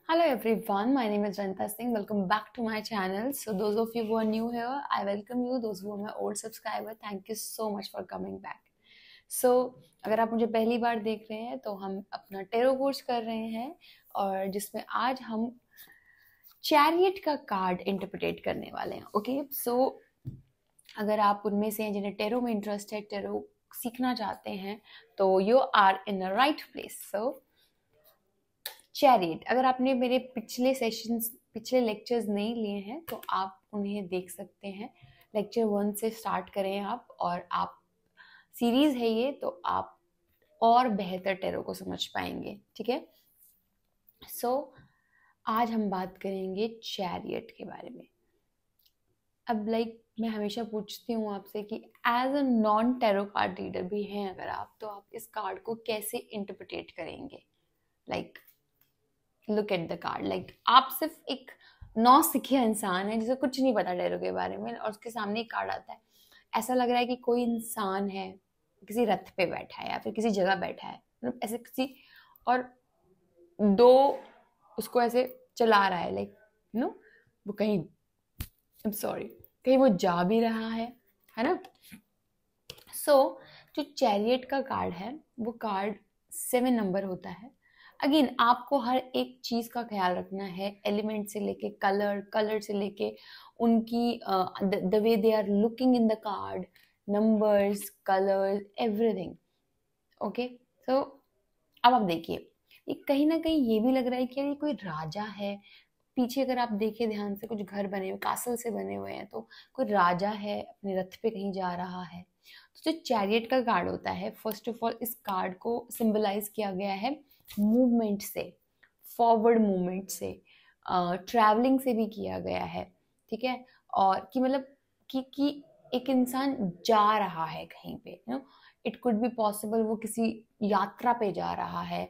Hello everyone, my name is Ranta Singh. Welcome back to my channel. So those of you who are new here, I welcome you. Those who are my old subscriber, thank you so much for coming back. So अगर आप मुझे पहली बार देख रहे हैं तो हम अपना टेरो कोर्स कर रहे हैं और जिसमें आज हम चैरियट का कार्ड इंटरप्रेट करने वाले हैं. ओके सो अगर आप उनमें से हैं जिन्हें टेरो में इंटरेस्ट है, टेरो सीखना चाहते हैं, तो you are in a right place. So chariot, अगर आपने मेरे पिछले लेक्चर्स नहीं लिए हैं तो आप उन्हें देख सकते हैं. लेक्चर 1 से स्टार्ट करें आप, और आप सीरीज है ये, तो आप और बेहतर टेरो को समझ पाएंगे. ठीक है. सो आज हम बात करेंगे चैरियट के बारे में. अब मैं हमेशा पूछती हूँ आपसे कि as a non tarot card reader भी हैं अगर आप, तो आप इस कार्ड को कैसे इंटरप्रेट करेंगे. Look at the card. आप सिर्फ एक नौसिखिया इंसान है जिसे कुछ नहीं पता टेरो के बारे में, और उसके सामने एक कार्ड आता है. ऐसा लग रहा है कि कोई इंसान है, किसी रथ पे बैठा है या फिर किसी जगह बैठा है, मतलब ऐसे किसी, और दो उसको ऐसे चला रहा है. वो कहीं, आई एम सॉरी, कहीं वो जा भी रहा है ना. सो जो चैरियट का कार्ड है वो कार्ड 7 नंबर होता है. अगेन आपको हर एक चीज का ख्याल रखना है, एलिमेंट से लेके कलर से लेके उनकी the way they are looking in the card, numbers, colours, everything. Okay. So अब आप देखिए, ये कहीं ना कहीं ये भी लग रहा है कि यार ये कोई राजा है. पीछे अगर आप देखिए ध्यान से, कुछ घर बने हुए, कासल से बने हुए हैं, तो कोई राजा है, अपने रथ पे कहीं जा रहा है. तो जो चैरियट का कार्ड होता है, फर्स्ट ऑफ ऑल इस कार्ड को सिंबलाइज किया गया है मूवमेंट से, फॉरवर्ड मूवमेंट से, ट्रैवलिंग से भी किया गया है. ठीक है. और कि मतलब कि एक इंसान जा रहा है कहीं पे, इट कुड बी पॉसिबल वो किसी यात्रा पे जा रहा है,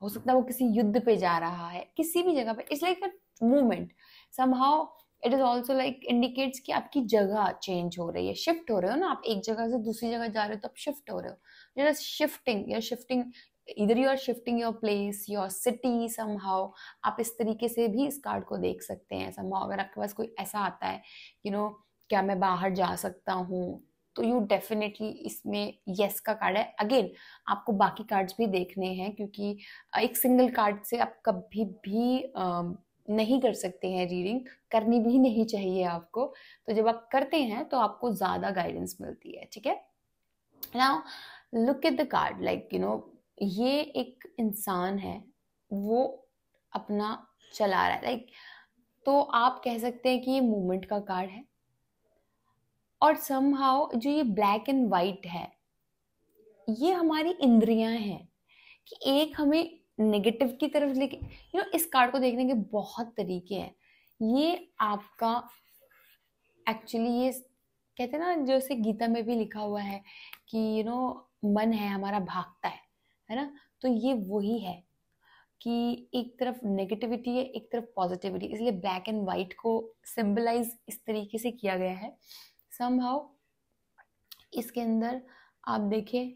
हो सकता है वो किसी युद्ध पे जा रहा है, किसी भी जगह पे. It's like a movement. Somehow it is also indicates कि आपकी जगह चेंज हो रही है, शिफ्ट हो रहे हो ना, आप एक जगह से दूसरी जगह जा रहे हो तो आप शिफ्ट हो रहे हो. you're shifting, either you are shifting your place, your city somehow. आप इस तरीके से भी इस कार्ड को देख सकते हैं. somehow अगर आपके पास कोई ऐसा आता है, क्या मैं बाहर जा सकता हूँ, तो यू डेफिनेटली इसमें यस का कार्ड है. अगेन आपको बाकी कार्ड्स भी देखने हैं, क्योंकि एक सिंगल कार्ड से आप कभी भी नहीं कर सकते हैं रीडिंग, करनी भी नहीं चाहिए आपको. तो जब आप करते हैं तो आपको ज्यादा गाइडेंस मिलती है. ठीक है. Now look at the card. ये एक इंसान है, वो अपना चला रहा है. तो आप कह सकते हैं कि ये मूवमेंट का कार्ड है. और समहाउ जो ये ब्लैक एंड वाइट है, ये हमारी इंद्रियां हैं. कि एक हमें नेगेटिव की तरफ लेके, इस कार्ड को देखने के बहुत तरीके हैं. ये आपका एक्चुअली, ये कहते हैं ना, जैसे गीता में भी लिखा हुआ है कि मन है हमारा भागता है ना. तो ये वही है कि एक तरफ नेगेटिविटी है, एक तरफ पॉजिटिविटी. इसलिए ब्लैक एंड व्हाइट को सिंबलाइज इस तरीके से किया गया है. समहाउ इसके अंदर आप देखें,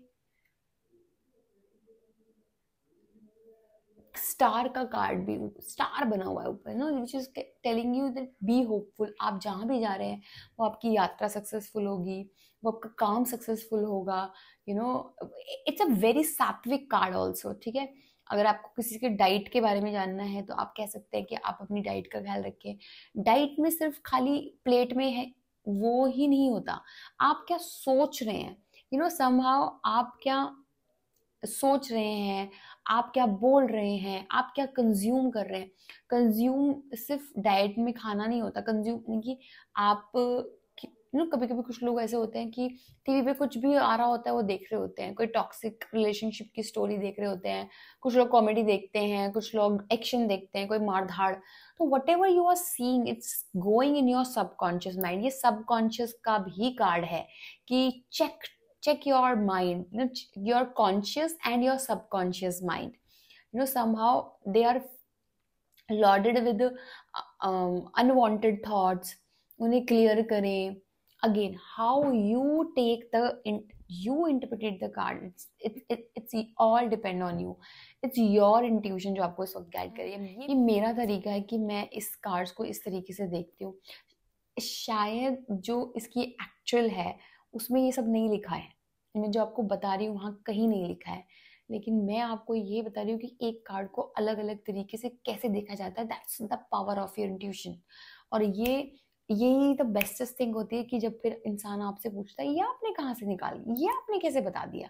स्टार का कार्ड भी, स्टार बना हुआ है ऊपर, which is telling you that be hopeful. आप जहां भी जा रहे हैं वो आपकी यात्रा सक्सेसफुल होगी, वो आपका काम सक्सेसफुल होगा. इट्स अ वेरी सात्विक कार्ड ऑल्सो. ठीक है. अगर आपको किसी के डाइट के बारे में जानना है तो आप कह सकते हैं कि आप अपनी डाइट का ख्याल रखें. डाइट में सिर्फ खाली प्लेट में है वो ही नहीं होता, आप क्या सोच रहे हैं. समहाउ आप क्या सोच रहे हैं, आप क्या बोल रहे हैं, आप क्या कंज्यूम कर रहे हैं. कंज्यूम सिर्फ डाइट में खाना नहीं होता. कंज्यूम यानी कि आप, कभी कभी कुछ लोग ऐसे होते हैं कि टीवी पे कुछ भी आ रहा होता है वो देख रहे होते हैं, कोई टॉक्सिक रिलेशनशिप की स्टोरी देख रहे होते हैं, कुछ लोग कॉमेडी देखते हैं, कुछ लोग एक्शन देखते हैं, कोई मारधाड़. तो whatever you are seeing, it's going in your subconscious mind. ये सबकॉन्शियस का भी कार्ड है कि check your mind, your conscious and your subconscious mind. Somehow they are loaded with unwanted thoughts. उन्हें क्लियर करें. Again how you take the you interpret the card. It's all depend on you. It's your intuition जो आपको इस वक्त guide कर रही है. ये मेरा तरीका है कि मैं इस कार्ड्स को इस तरीके से देखती हूँ. शायद जो इसकी एक्चुअल है उसमें ये सब नहीं लिखा है, मैं जो आपको बता रही हूँ वहाँ कहीं नहीं लिखा है, लेकिन मैं आपको ये बता रही हूँ कि एक कार्ड को अलग अलग तरीके से कैसे देखा जाता है. That's the power of your intuition. और यही द बेस्टेस्ट थिंग होती है कि जब फिर इंसान आपसे पूछता है ये आपने कहाँ से निकाली, ये आपने कैसे बता दिया.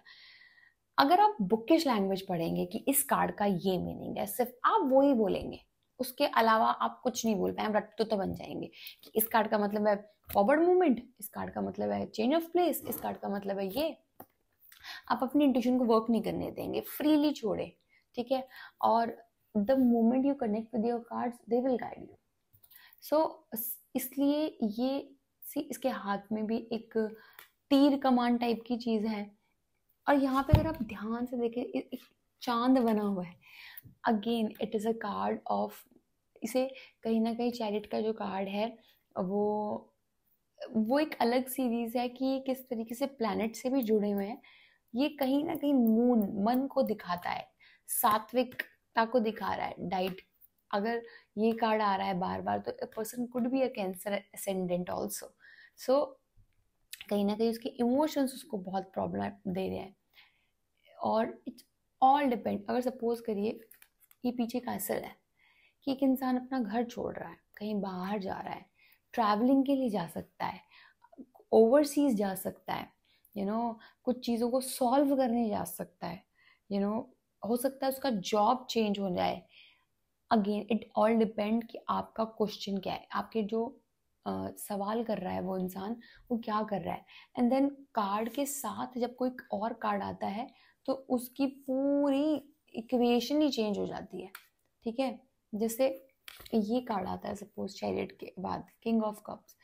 अगर आप बुकिश लैंग्वेज पढ़ेंगे कि इस कार्ड का ये मीनिंग है, सिर्फ आप वो ही बोलेंगे, उसके अलावा आप कुछ नहीं बोल पाए, हम रट्टू तो बन जाएंगे कि इस कार्ड का मतलब है फॉरवर्ड मूवमेंट, इस कार्ड का मतलब है चेंज ऑफ प्लेस, इस कार्ड का मतलब है ये. आप अपनी इंट्यूशन को वर्क नहीं करने देंगे, फ्रीली छोड़े, ठीक है. और the moment you connect with your cards they will guide you. So इसलिए ये इसके हाथ में भी एक तीर कमान टाइप की चीज है. और यहाँ पे अगर आप ध्यान से देखें एक चांद बना हुआ है. Again it is a card of, इसे कहीं ना कहीं चैरिट का जो कार्ड है वो एक अलग सीरीज है कि किस तरीके से प्लैनेट से भी जुड़े हुए हैं. ये कहीं ना कहीं मन को दिखाता है, सात्विकता को दिखा रहा है, डाइट. अगर ये कार्ड आ रहा है बार बार तो a person could be a cancer ascendant also. So कहीं ना कहीं उसके इमोशंस उसको बहुत प्रॉब्लम दे रहे हैं. और इट्स ऑल डिपेंड. अगर सपोज करिए ये पीछे कैसल है कि एक इंसान अपना घर छोड़ रहा है, कहीं बाहर जा रहा है, ट्रैवलिंग के लिए जा सकता है, ओवरसीज जा सकता है, कुछ चीज़ों को सॉल्व करने जा सकता है, हो सकता है उसका जॉब चेंज हो जाए. अगेन इट ऑल डिपेंड कि आपका क्वेश्चन क्या है, आपके जो सवाल कर रहा है वो इंसान वो क्या कर रहा है. एंड देन कार्ड के साथ जब कोई और कार्ड आता है तो उसकी पूरी इक्वेशन ही चेंज हो जाती है, ठीक है. जैसे ये कार्ड आता है सपोज चैरियट के बाद किंग ऑफ कप्स,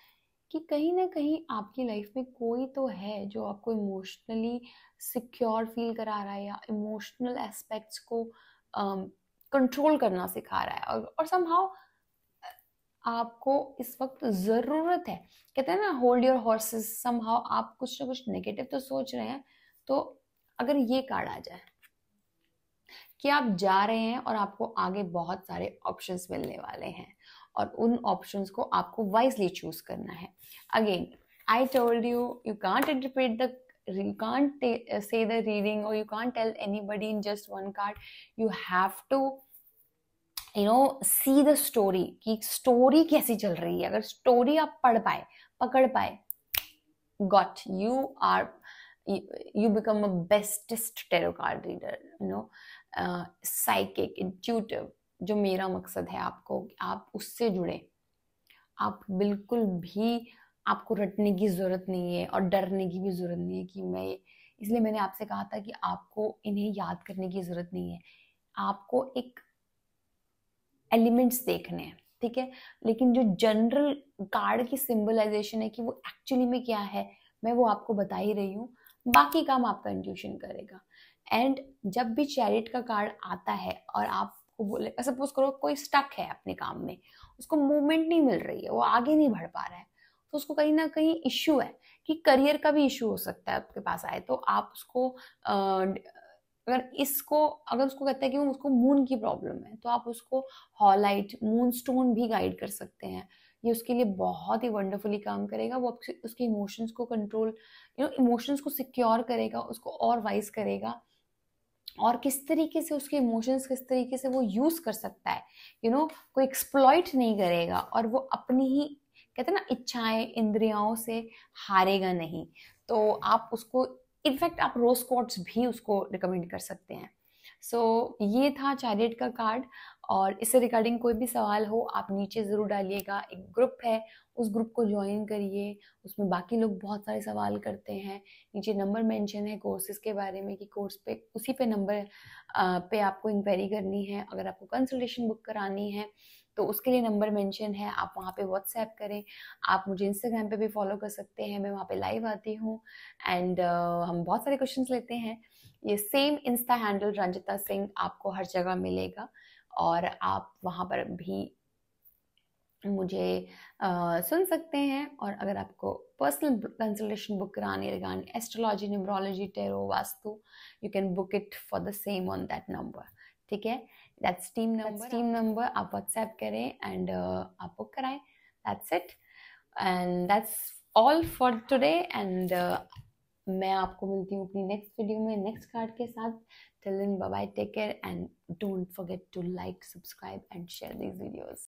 कि कहीं ना कहीं आपकी लाइफ में कोई तो है जो आपको इमोशनली सिक्योर फील करा रहा है या इमोशनल एस्पेक्ट्स को कंट्रोल करना सिखा रहा है. और समहाउ आपको इस वक्त ज़रूरत है, कहते हैं ना होल्ड योर हॉर्सेस. समहाउ आप कुछ ना कुछ नेगेटिव तो सोच रहे हैं, तो अगर ये कार्ड आ जाए कि आप जा रहे हैं और आपको आगे बहुत सारे ऑप्शंस मिलने वाले हैं और उन ऑप्शंस को आपको वाइजली चूज करना है. Again I told you can't interpret the, you can't say the reading or you can't tell anybody in just one card. You have to see the story कि स्टोरी कैसी चल रही है. अगर स्टोरी आप पढ़ पाए, पकड़ पाए, got you become a bestest tarot card reader, psychic, intuitive. जो मेरा मकसद है आपको, आप उससे जुड़े. आप बिल्कुल भी, आपको रटने की जरूरत नहीं है और डरने की भी जरूरत नहीं है कि इसलिए मैंने आपसे कहा था कि आपको इन्हें याद करने की जरूरत नहीं है. आपको एक एलिमेंट्स देखने हैं, ठीक है. लेकिन जो जनरल कार्ड की सिंबलाइजेशन है कि वो एक्चुअली में क्या है, मैं वो आपको बता ही रही हूँ. बाकी काम आपका इंट्यूशन करेगा. एंड जब भी चैरिट का कार्ड आता है और आपको बोले, सपोज करो कोई स्टक है अपने काम में, उसको मूवमेंट नहीं मिल रही है, वो आगे नहीं बढ़ पा रहा है, तो उसको कहीं ना कहीं इश्यू है कि करियर का भी इश्यू हो सकता है आपके पास आए. तो आप उसको अगर उसको कहता है कि उसको मून की प्रॉब्लम है, तो आप उसको हॉलाइट, मून स्टोन भी गाइड कर सकते हैं. ये उसके लिए बहुत ही वंडरफुली काम करेगा. वो उसके इमोशंस को कंट्रोल, इमोशंस को सिक्योर करेगा, उसको और वाइज करेगा, और किस तरीके से उसके इमोशंस किस तरीके से वो यूज कर सकता है, कोई एक्सप्लॉइट नहीं करेगा. और वो अपनी ही, कहते हैं ना, इच्छाएं, इंद्रियों से हारेगा नहीं. तो आप उसको, इनफैक्ट आप रोज क्वार्ट्स भी उसको रिकमेंड कर सकते हैं. सो ये था चैरियट का कार्ड. और इससे रिगार्डिंग कोई भी सवाल हो आप नीचे ज़रूर डालिएगा. एक ग्रुप है, उस ग्रुप को ज्वाइन करिए, उसमें बाकी लोग बहुत सारे सवाल करते हैं. नीचे नंबर मेंशन है कोर्सेज के बारे में कि कोर्स पे, उसी पे नंबर पे आपको इंक्वायरी करनी है. अगर आपको कंसल्टेशन बुक करानी है तो उसके लिए नंबर मेंशन है, आप वहाँ पे व्हाट्सएप करें. आप मुझे इंस्टाग्राम पे भी फॉलो कर सकते हैं, मैं वहाँ पे लाइव आती हूँ. एंड हम बहुत सारे क्वेश्चंस लेते हैं. ये same Insta handle Ranjita Singh आपको हर जगह मिलेगा, और आप वहाँ पर भी मुझे सुन सकते हैं. और अगर आपको personal consultation book करानी regarding astrology, numerology, tarot, vastu, you can book it for the same on that number. ठीक है, that's team number. आप WhatsApp करें and आप book कराएं. That's it, and that's all for today. And मैं आपको मिलती हूँ अपनी नेक्स्ट वीडियो में नेक्स्ट कार्ड के साथ. Till then, bye bye, take care, and don't forget to like, subscribe and share these videos.